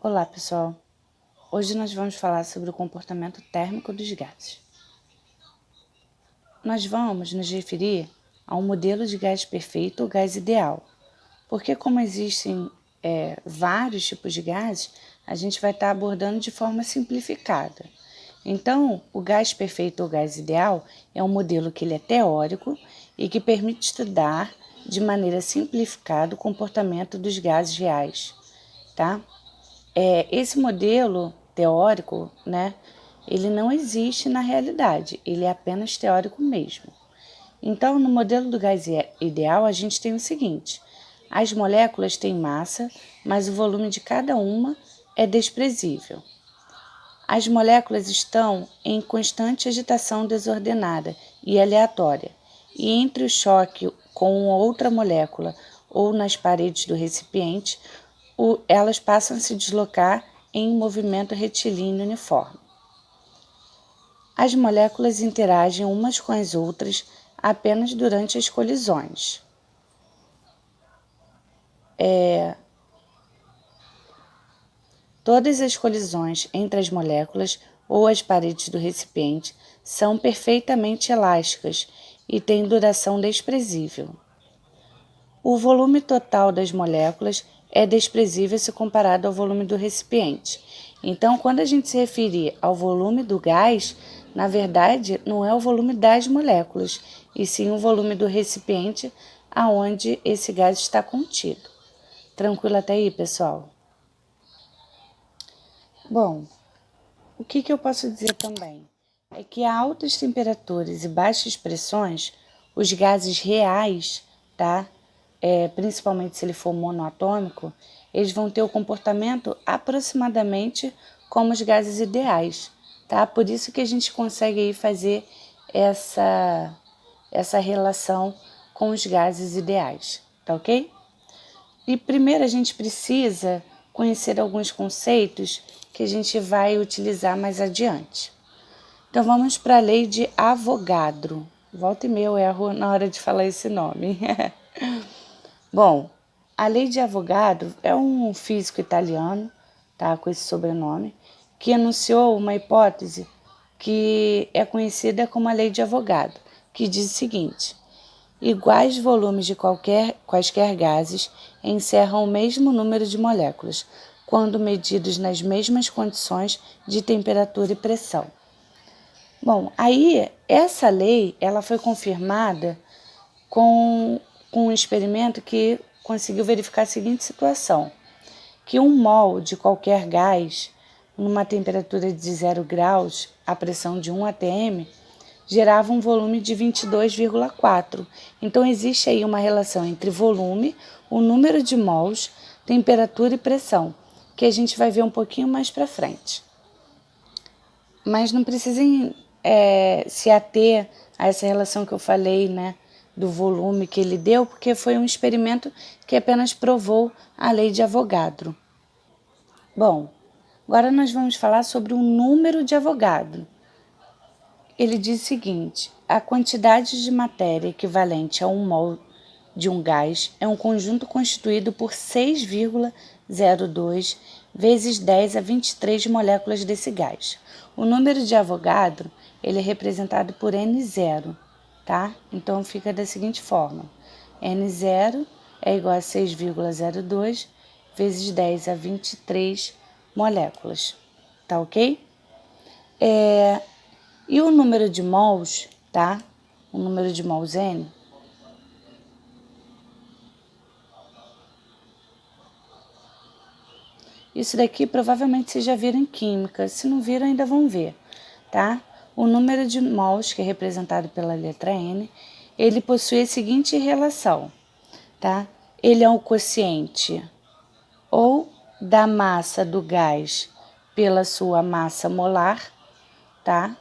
Olá, pessoal! Hoje nós vamos falar sobre o comportamento térmico dos gases. Nós vamos nos referir a um modelo de gás perfeito ou gás ideal, porque como existem vários tipos de gases, a gente vai estar abordando de forma simplificada. Então, o gás perfeito ou gás ideal é um modelo que ele é teórico e que permite estudar de maneira simplificada o comportamento dos gases reais, tá? Esse modelo teórico, né, ele não existe na realidade, ele é apenas teórico mesmo. Então, no modelo do gás ideal, a gente tem o seguinte: as moléculas têm massa, mas o volume de cada uma é desprezível. As moléculas estão em constante agitação desordenada e aleatória, e entre o choque com outra molécula ou nas paredes do recipiente, elas passam a se deslocar em movimento retilíneo uniforme. As moléculas interagem umas com as outras apenas durante as colisões. Todas as colisões entre as moléculas ou as paredes do recipiente são perfeitamente elásticas e têm duração desprezível. O volume total das moléculas é desprezível se comparado ao volume do recipiente. Então, quando a gente se referir ao volume do gás, na verdade, não é o volume das moléculas, e sim o volume do recipiente aonde esse gás está contido. Tranquilo até aí, pessoal? Bom, o que eu posso dizer também é que a altas temperaturas e baixas pressões, os gases reais, tá? Principalmente se ele for monoatômico, eles vão ter o comportamento aproximadamente como os gases ideais, tá? Por isso que a gente consegue aí fazer essa relação com os gases ideais, tá ok? E primeiro a gente precisa conhecer alguns conceitos que a gente vai utilizar mais adiante. Então vamos para a lei de Avogadro. Volta e meia eu erro na hora de falar esse nome. Bom, a lei de Avogadro é um físico italiano, tá, com esse sobrenome, que enunciou uma hipótese que é conhecida como a lei de Avogadro, que diz o seguinte: iguais volumes de quaisquer gases encerram o mesmo número de moléculas, quando medidos nas mesmas condições de temperatura e pressão. Bom, aí essa lei ela foi confirmada com um experimento que conseguiu verificar a seguinte situação: que 1 mol de qualquer gás, numa temperatura de 0 graus, a pressão de 1 atm, gerava um volume de 22,4. Então, existe aí uma relação entre volume, o número de mols, temperatura e pressão, que a gente vai ver um pouquinho mais para frente. Mas não precisem se ater a essa relação que eu falei, né, do volume que ele deu, porque foi um experimento que apenas provou a lei de Avogadro. Bom, agora nós vamos falar sobre o número de Avogadro. Ele diz o seguinte: a quantidade de matéria equivalente a 1 mol de um gás é um conjunto constituído por 6,02 vezes 10 a 23 moléculas desse gás. O número de Avogadro ele é representado por N0, tá? Então fica da seguinte forma: N0 é igual a 6,02 vezes 10 a 23 moléculas, tá ok? E o número de mols, tá? O número de mols N, isso daqui provavelmente vocês já viram em química, se não viram ainda vão ver, tá? O número de mols, que é representado pela letra N, ele possui a seguinte relação, tá? Ele é um quociente ou da massa do gás pela sua massa molar, tá?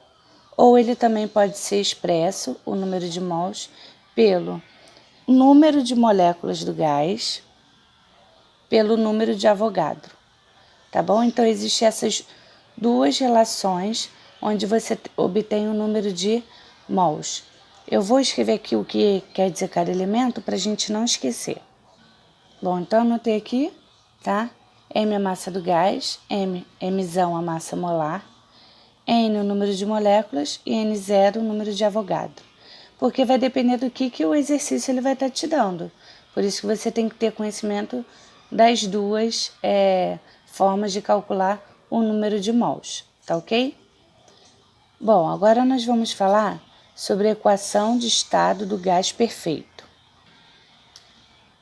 Ou ele também pode ser expresso, o número de mols, pelo número de moléculas do gás pelo número de Avogadro, tá bom? Então, existem essas duas relações onde você obtém o número de mols. Eu vou escrever aqui o que quer dizer cada elemento para a gente não esquecer. Bom, então anotei aqui, tá? M a massa do gás, Mzão a massa molar, N o número de moléculas e N0 o número de Avogadro. Porque vai depender do que o exercício ele vai estar te dando. Por isso que você tem que ter conhecimento das duas formas de calcular o número de mols, tá ok? Bom, agora nós vamos falar sobre a equação de estado do gás perfeito.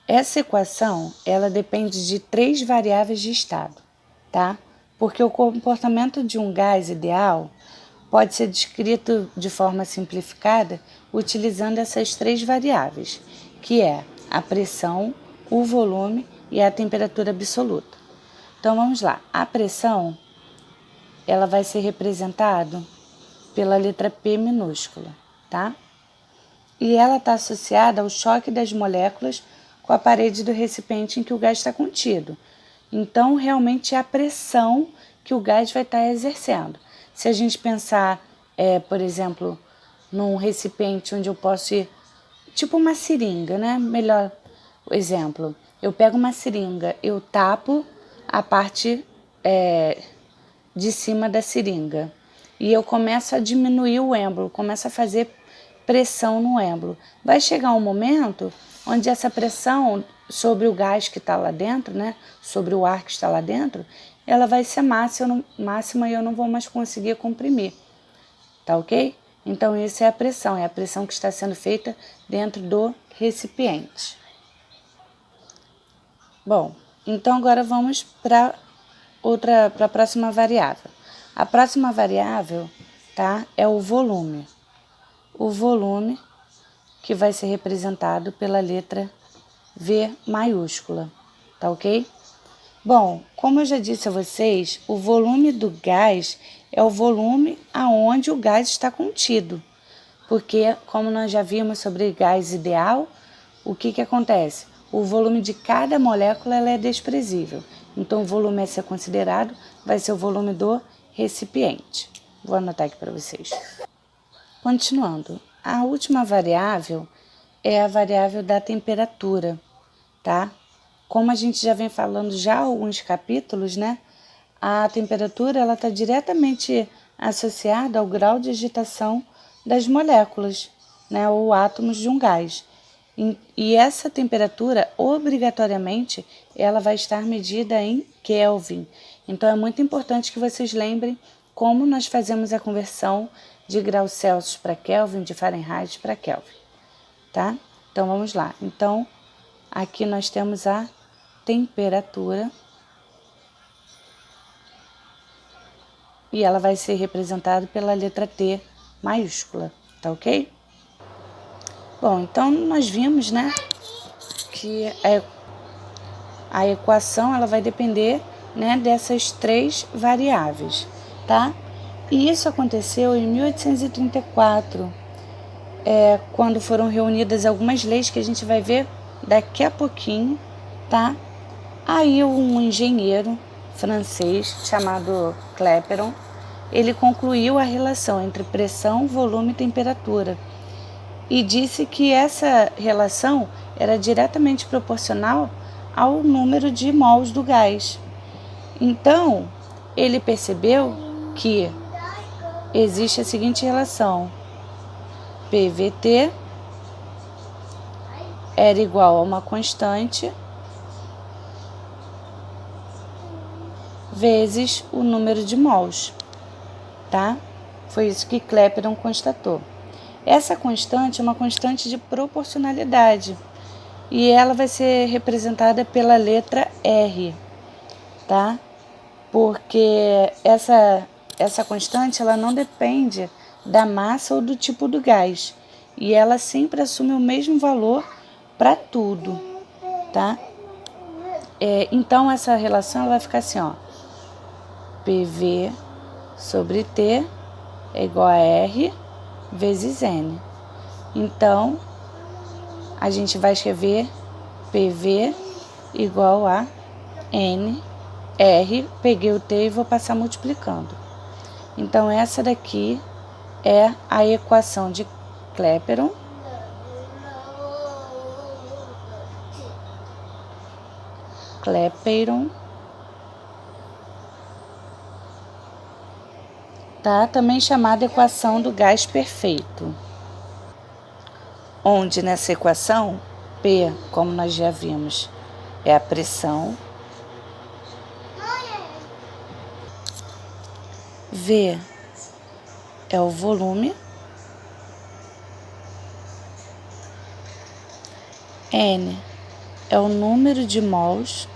Essa equação, ela depende de 3 variáveis de estado, tá? Porque o comportamento de um gás ideal pode ser descrito de forma simplificada utilizando essas 3 variáveis, que é a pressão, o volume e a temperatura absoluta. Então vamos lá, a pressão ela vai ser representada pela letra P minúscula, tá? E ela está associada ao choque das moléculas com a parede do recipiente em que o gás está contido. Então, realmente é a pressão que o gás vai estar exercendo. Se a gente pensar, por exemplo, num recipiente onde eu posso ir, tipo uma seringa, né? Melhor exemplo, eu pego uma seringa, eu tapo a parte de cima da seringa e eu começo a diminuir o êmbolo, começo a fazer pressão no êmbolo. Vai chegar um momento onde essa pressão sobre o gás que está lá dentro, né, sobre o ar que está lá dentro, ela vai ser máxima e eu não vou mais conseguir comprimir, tá ok? Então, isso é a pressão que está sendo feita dentro do recipiente. Bom, então agora vamos para a próxima variável. A próxima variável, tá, é o volume. O volume que vai ser representado pela letra V maiúscula, tá ok? Bom, como eu já disse a vocês, o volume do gás é o volume aonde o gás está contido. Porque, como nós já vimos sobre gás ideal, o que acontece? O volume de cada molécula ela é desprezível. Então, o volume a ser considerado vai ser o volume do recipiente. Vou anotar aqui para vocês. Continuando, a última variável é a variável da temperatura, tá? Como a gente já vem falando já há alguns capítulos, né? A temperatura ela está diretamente associada ao grau de agitação das moléculas, né? Ou átomos de um gás. E essa temperatura, obrigatoriamente, ela vai estar medida em Kelvin. Então, é muito importante que vocês lembrem como nós fazemos a conversão de graus Celsius para Kelvin, de Fahrenheit para Kelvin, tá? Então, vamos lá. Então, aqui nós temos a temperatura e ela vai ser representada pela letra T maiúscula, tá ok? Bom, então nós vimos, né, que a equação ela vai depender, né, dessas 3 variáveis, tá? E isso aconteceu em 1834, quando foram reunidas algumas leis que a gente vai ver daqui a pouquinho, tá? Aí um engenheiro francês chamado Clapeyron, ele concluiu a relação entre pressão, volume e temperatura e disse que essa relação era diretamente proporcional ao número de mols do gás. Então, ele percebeu que existe a seguinte relação: PVT era igual a uma constante vezes o número de mols, tá? Foi isso que Clapeyron constatou. Essa constante é uma constante de proporcionalidade e ela vai ser representada pela letra R, tá? Porque essa constante ela não depende da massa ou do tipo do gás e ela sempre assume o mesmo valor para tudo, tá? Então essa relação ela vai ficar assim, ó, PV sobre T é igual a R vezes N. Então, a gente vai escrever PV igual a N, R, peguei o T e vou passar multiplicando. Então, essa daqui é a equação de Clapeyron. tá? Também chamada equação do gás perfeito. Onde nessa equação, P, como nós já vimos, é a pressão, V é o volume, N é o número de mols,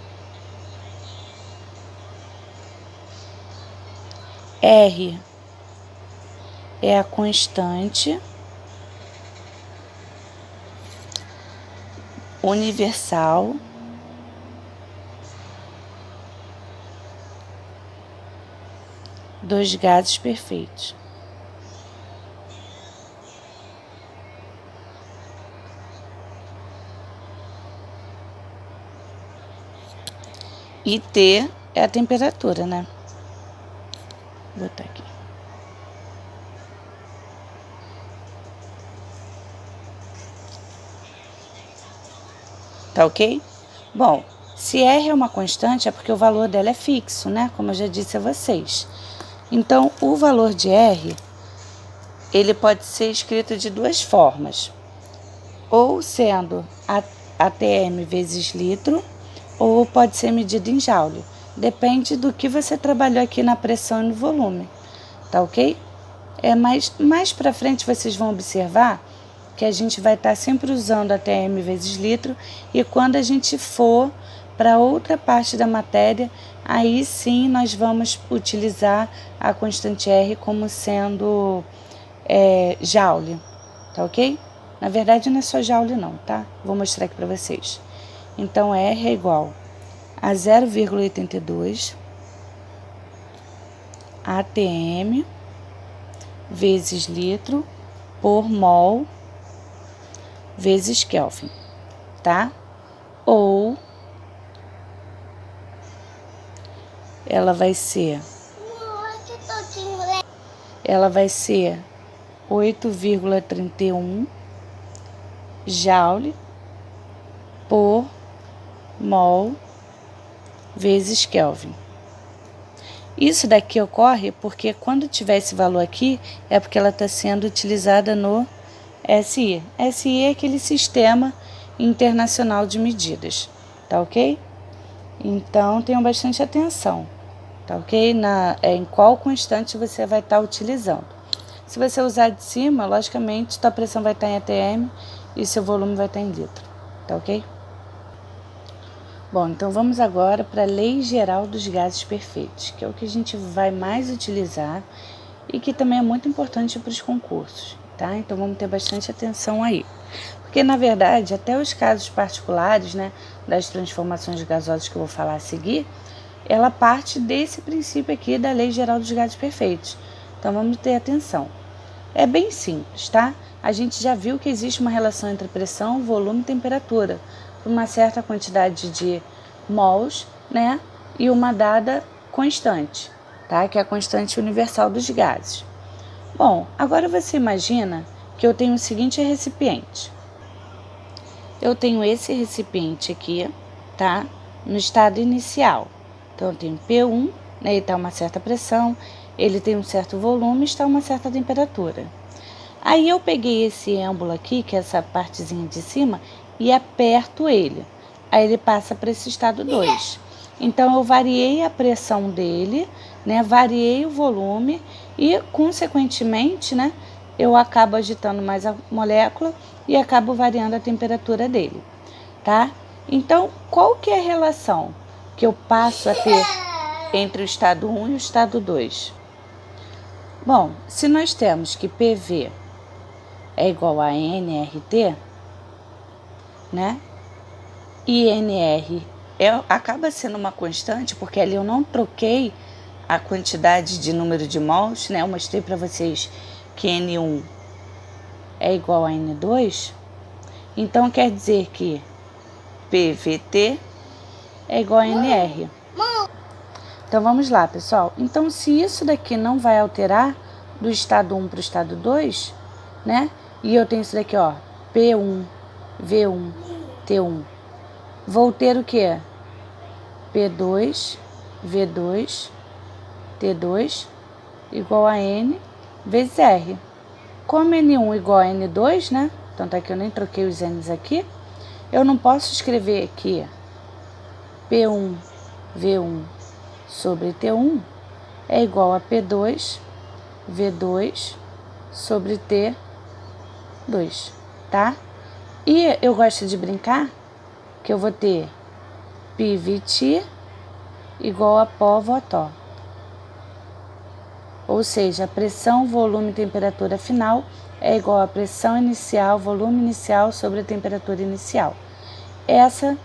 R é a constante universal dos gases perfeitos. E T é a temperatura, né? Vou botar aqui. Tá ok? Bom, se R é uma constante é porque o valor dela é fixo, né? Como eu já disse a vocês. Então, o valor de R, ele pode ser escrito de duas formas. Ou sendo ATM vezes litro, ou pode ser medido em joule. Depende do que você trabalhou aqui na pressão e no volume, tá ok? Mais para frente vocês vão observar que a gente vai estar sempre usando ATM vezes litro, e quando a gente for para outra parte da matéria, aí sim nós vamos utilizar a constante R como sendo joule, tá ok? Na verdade não é só joule não, tá? Vou mostrar aqui para vocês. Então R é igual a 0,82 ATM vezes litro por mol vezes Kelvin, tá? Ou ela vai ser 8,31 joule por mol vezes Kelvin. Isso daqui ocorre porque quando tiver esse valor aqui, é porque ela está sendo utilizada no SI. SI é aquele sistema internacional de medidas, tá ok? Então, tenham bastante atenção, tá ok? Em qual constante você vai estar utilizando. Se você usar de cima, logicamente, sua pressão vai estar em ATM e seu volume vai estar em litro, tá ok? Bom, então vamos agora para a Lei Geral dos Gases Perfeitos, que é o que a gente vai mais utilizar e que também é muito importante para os concursos, tá? Então vamos ter bastante atenção aí. Porque, na verdade, até os casos particulares, né, das transformações gasosas que eu vou falar a seguir, ela parte desse princípio aqui da Lei Geral dos Gases Perfeitos. Então vamos ter atenção. É bem simples, tá? A gente já viu que existe uma relação entre pressão, volume e temperatura, por uma certa quantidade de mols, né, e uma dada constante, tá? Que é a constante universal dos gases. Bom, agora você imagina que eu tenho o seguinte recipiente. Eu tenho esse recipiente aqui, tá? No estado inicial. Então, eu tenho P1, né? Ele está uma certa pressão, ele tem um certo volume, está uma certa temperatura. Aí eu peguei esse êmbolo aqui, que é essa partezinha de cima, e aperto ele. Aí ele passa para esse estado 2. Então, eu variei a pressão dele, né? Variei o volume e, consequentemente, né? Eu acabo agitando mais a molécula e acabo variando a temperatura dele, tá? Então, qual que é a relação que eu passo a ter entre o estado 1 e o estado 2? Bom, se nós temos que PV é igual a nRT, né? E nR acaba sendo uma constante, porque ali eu não troquei a quantidade de número de mols, né? Eu mostrei para vocês que N1 é igual a N2, então quer dizer que PVT é igual a NR. Então vamos lá, pessoal. Então, se isso daqui não vai alterar do estado 1 para o estado 2, né? E eu tenho isso daqui, ó, P1, V1, T1. Vou ter o quê? P2, V2, T2 igual a N vezes R. Como N1 igual a N2, né? Tanto é que eu nem troquei os N's aqui. Eu não posso escrever aqui P1 V1 sobre T1 é igual a P2 V2 sobre T2, tá? E eu gosto de brincar que eu vou ter PVT igual a PO-VOTO. Ou seja, a pressão, volume e temperatura final é igual à pressão inicial, volume inicial sobre a temperatura inicial. Essa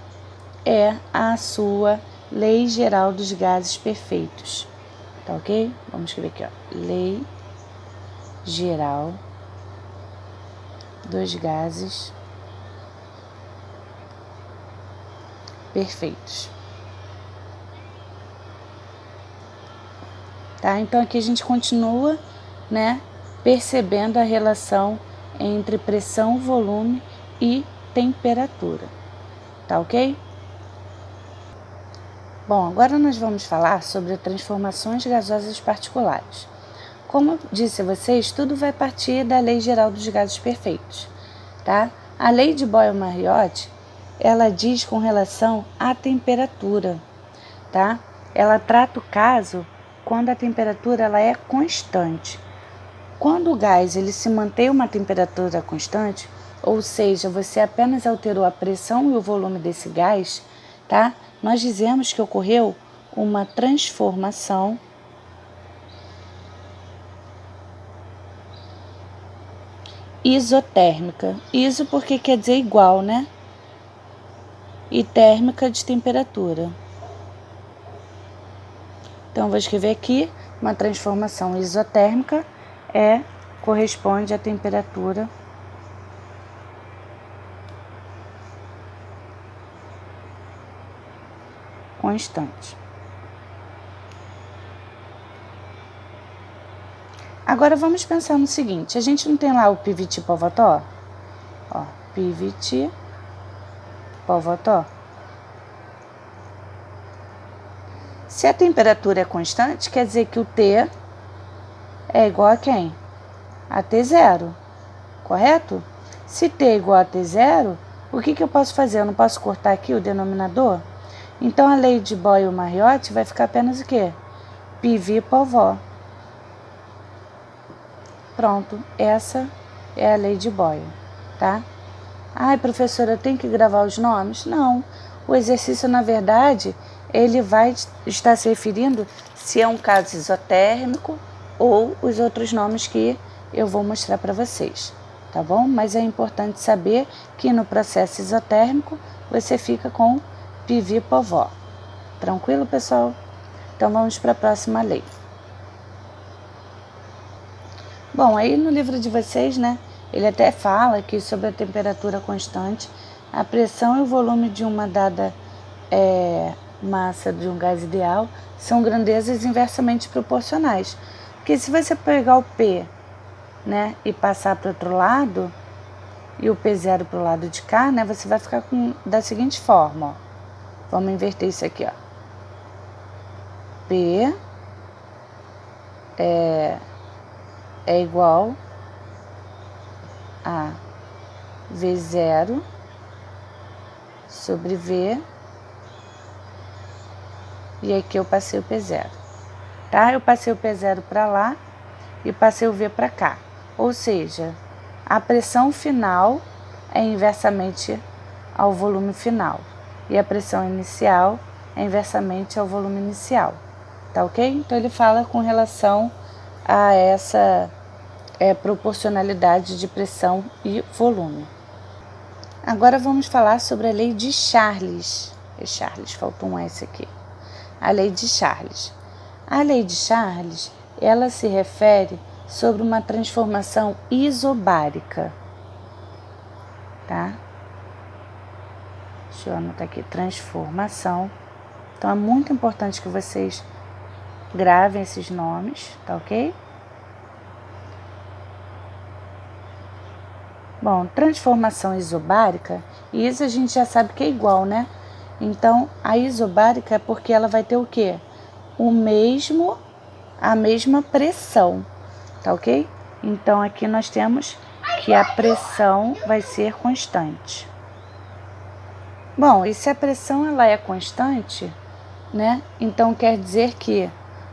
é a sua Lei Geral dos Gases Perfeitos. Tá ok? Vamos escrever aqui, ó. Lei Geral dos Gases Perfeitos. Tá? Então aqui a gente continua, né, percebendo a relação entre pressão, volume e temperatura. Tá ok? Bom, agora nós vamos falar sobre transformações gasosas particulares. Como eu disse a vocês, tudo vai partir da Lei Geral dos Gases Perfeitos, tá? A Lei de Boyle-Mariotte, ela diz com relação à temperatura, tá? Ela trata o caso quando a temperatura ela é constante. Quando o gás ele se mantém uma temperatura constante, ou seja, você apenas alterou a pressão e o volume desse gás, tá? Nós dizemos que ocorreu uma transformação isotérmica. Iso porque quer dizer igual, né? E térmica de temperatura. Então, vou escrever aqui, uma transformação isotérmica corresponde à temperatura constante. Agora, vamos pensar no seguinte, a gente não tem lá o PVT PO-VOTO? Ó, PVT PO-VOTO. Se a temperatura é constante, quer dizer que o T é igual a quem? A T0, correto? Se T é igual a T0, o que eu posso fazer? Eu não posso cortar aqui o denominador? Então, a lei de Boyle-Mariotte vai ficar apenas o quê? PV PO-VO. Pronto, essa é a lei de Boyle, tá? Ai, professora, eu tenho que gravar os nomes? Não, o exercício, na verdade, ele vai estar se referindo se é um caso isotérmico ou os outros nomes que eu vou mostrar para vocês, tá bom? Mas é importante saber que no processo isotérmico você fica com PV PO-VO. Tranquilo, pessoal? Então vamos para a próxima lei. Bom, aí no livro de vocês, né, ele até fala que sobre a temperatura constante, a pressão e o volume de uma dada massa de um gás ideal são grandezas inversamente proporcionais. Porque se você pegar o P, né, e passar para o outro lado, e o P0 para o lado de cá, né, você vai ficar da seguinte forma, ó. Vamos inverter isso aqui, ó. P é igual a V0 sobre V, e aqui eu passei o P0, tá? Eu passei o P0 para lá e passei o V para cá, ou seja, a pressão final é inversamente ao volume final e a pressão inicial é inversamente ao volume inicial, tá ok? Então ele fala com relação a essa proporcionalidade de pressão e volume. Agora vamos falar sobre a lei de Charles. Faltou um S aqui. A lei de Charles. A lei de Charles, ela se refere sobre uma transformação isobárica, tá? Deixa eu anotar aqui, transformação. Então é muito importante que vocês gravem esses nomes, tá ok? Bom, transformação isobárica, isso a gente já sabe que é igual, né? Então, a isobárica é porque ela vai ter o quê? O mesmo a mesma pressão, tá ok? Então, aqui nós temos que a pressão vai ser constante. Bom, e se a pressão ela é constante, né? Então, quer dizer que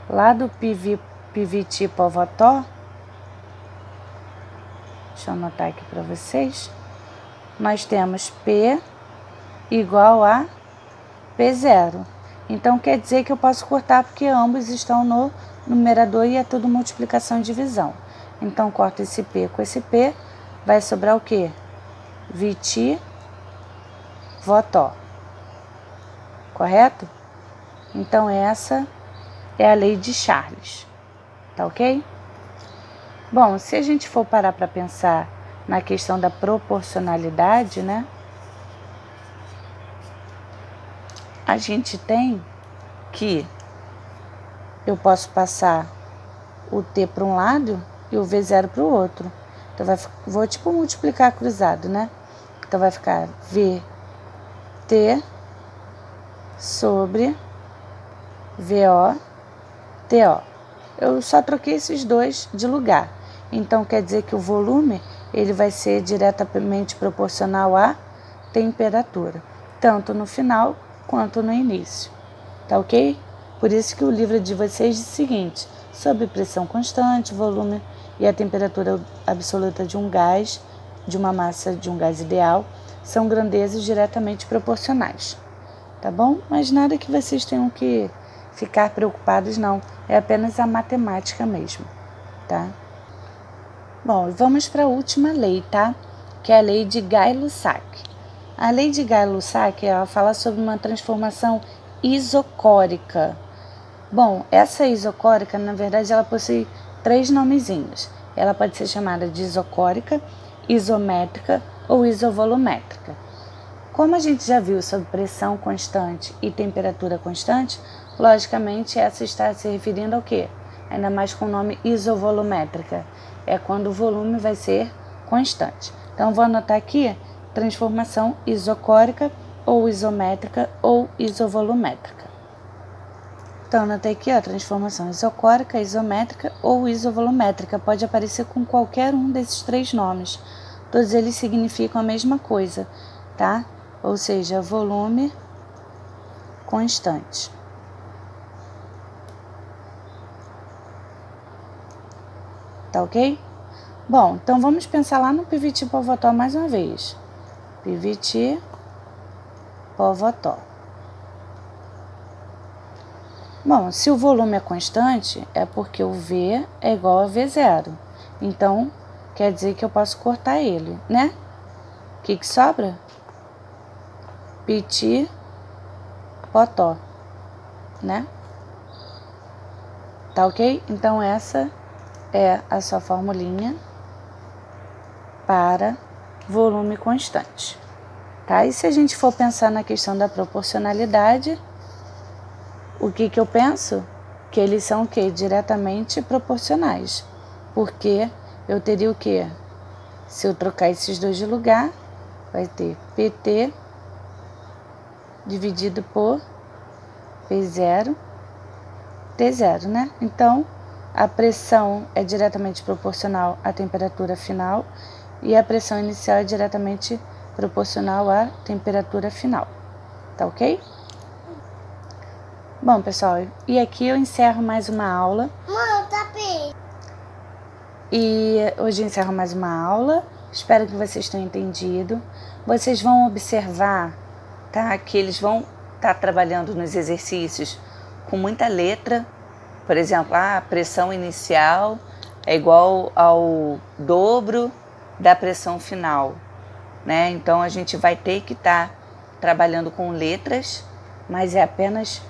lá do PVT Povotó, deixa eu anotar aqui para vocês, nós temos P igual a P0. Então, quer dizer que eu posso cortar porque ambos estão no numerador e é tudo multiplicação e divisão. Então, corto esse P com esse P, vai sobrar o quê? VT Votó. Correto? Então, essa é a lei de Charles. Tá ok? Bom, se a gente for parar para pensar na questão da proporcionalidade, né? A gente tem que eu posso passar o T para um lado e o V0 para o outro. Então, vou tipo multiplicar cruzado, né? Então, vai ficar VT sobre VO-TO. Eu só troquei esses dois de lugar. Então, quer dizer que o volume ele vai ser diretamente proporcional à temperatura, tanto no final quanto no início. Tá ok? Por isso que o livro de vocês diz o seguinte: sob pressão constante, volume e a temperatura absoluta de um gás, de uma massa de um gás ideal, são grandezas diretamente proporcionais. Tá bom? Mas nada que vocês tenham que ficar preocupados, não. É apenas a matemática mesmo, tá? Bom, vamos para a última lei, tá? Que é a lei de Gay-Lussac. A lei de Gay-Lussac, ela fala sobre uma transformação isocórica. Bom, essa isocórica, na verdade, ela possui 3 nomezinhos. Ela pode ser chamada de isocórica, isométrica ou isovolumétrica. Como a gente já viu sobre pressão constante e temperatura constante, logicamente essa está se referindo ao quê? Ainda mais com o nome isovolumétrica. É quando o volume vai ser constante. Então, vou anotar aqui transformação isocórica ou isométrica ou isovolumétrica. Então, anotei aqui, ó, transformação isocórica, isométrica ou isovolumétrica. Pode aparecer com qualquer um desses 3 nomes. Todos eles significam a mesma coisa, tá? Ou seja, volume constante. Tá ok? Bom, então vamos pensar lá no PVT Povotó mais uma vez. PVT Povotó. Bom, se o volume é constante, é porque o V é igual a V0. Então, quer dizer que eu posso cortar ele, né? O que sobra? PT Potó, né? Tá ok? Então, essa é a sua formulinha para volume constante, tá? E se a gente for pensar na questão da proporcionalidade, o que eu penso? Que eles são o quê? Diretamente proporcionais, porque eu teria o quê? Se eu trocar esses dois de lugar, vai ter PT dividido por P0, T0, né? Então, a pressão é diretamente proporcional à temperatura final e a pressão inicial é diretamente proporcional à temperatura final. Tá ok? Bom, pessoal, e aqui eu encerro mais uma aula. E hoje eu encerro mais uma aula. Espero que vocês tenham entendido. Vocês vão observar, tá? Que eles vão estar trabalhando nos exercícios com muita letra. Por exemplo, a pressão inicial é igual ao dobro da pressão final, né? Então, a gente vai ter que estar trabalhando com letras, mas é apenas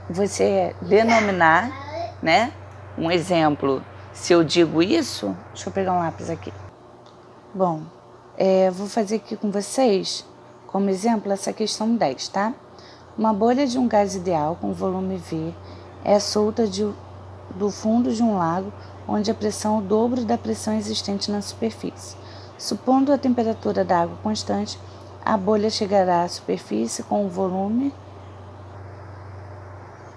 você denominar, né? Um exemplo, se eu digo isso, deixa eu pegar um lápis aqui. Bom, vou fazer aqui com vocês, como exemplo, essa questão 10, tá? Uma bolha de um gás ideal com volume V é solta do fundo de um lago onde a pressão é o dobro da pressão existente na superfície. Supondo a temperatura da água constante, a bolha chegará à superfície com o volume.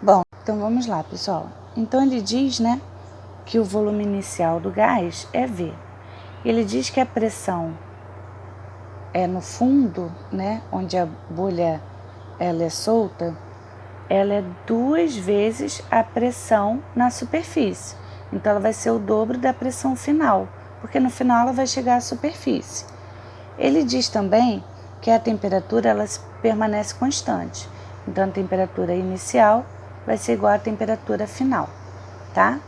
Bom, então vamos lá, pessoal. Então ele diz, né, que o volume inicial do gás é V. Ele diz que a pressão é no fundo, né, onde a bolha ela é solta, ela é 2 vezes a pressão na superfície. Então, ela vai ser o dobro da pressão final, porque no final ela vai chegar à superfície. Ele diz também que a temperatura ela permanece constante. Então, a temperatura inicial vai ser igual à temperatura final, tá?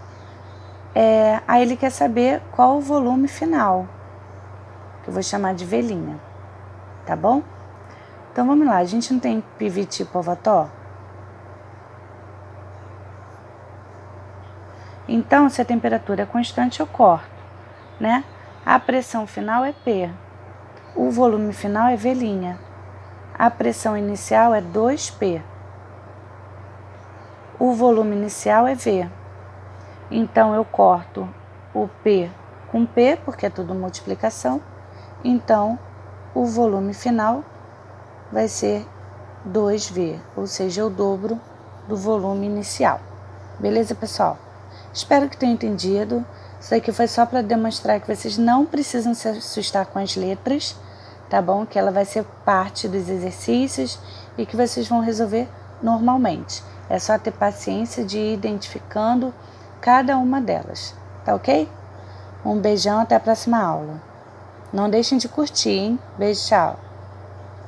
Aí ele quer saber qual o volume final, que eu vou chamar de V', tá bom? Então, vamos lá. A gente não tem PVT Povató? Então, se a temperatura é constante, eu corto, né? A pressão final é P. O volume final é V'. A pressão inicial é 2P. O volume inicial é V. Então, eu corto o P com P, porque é tudo multiplicação. Então, o volume final vai ser 2V, ou seja, o dobro do volume inicial. Beleza, pessoal? Espero que tenham entendido. Isso aqui foi só para demonstrar que vocês não precisam se assustar com as letras, tá bom? Que ela vai ser parte dos exercícios e que vocês vão resolver normalmente. É só ter paciência de ir identificando cada uma delas, tá ok? Um beijão, até a próxima aula. Não deixem de curtir, hein? Beijo, tchau!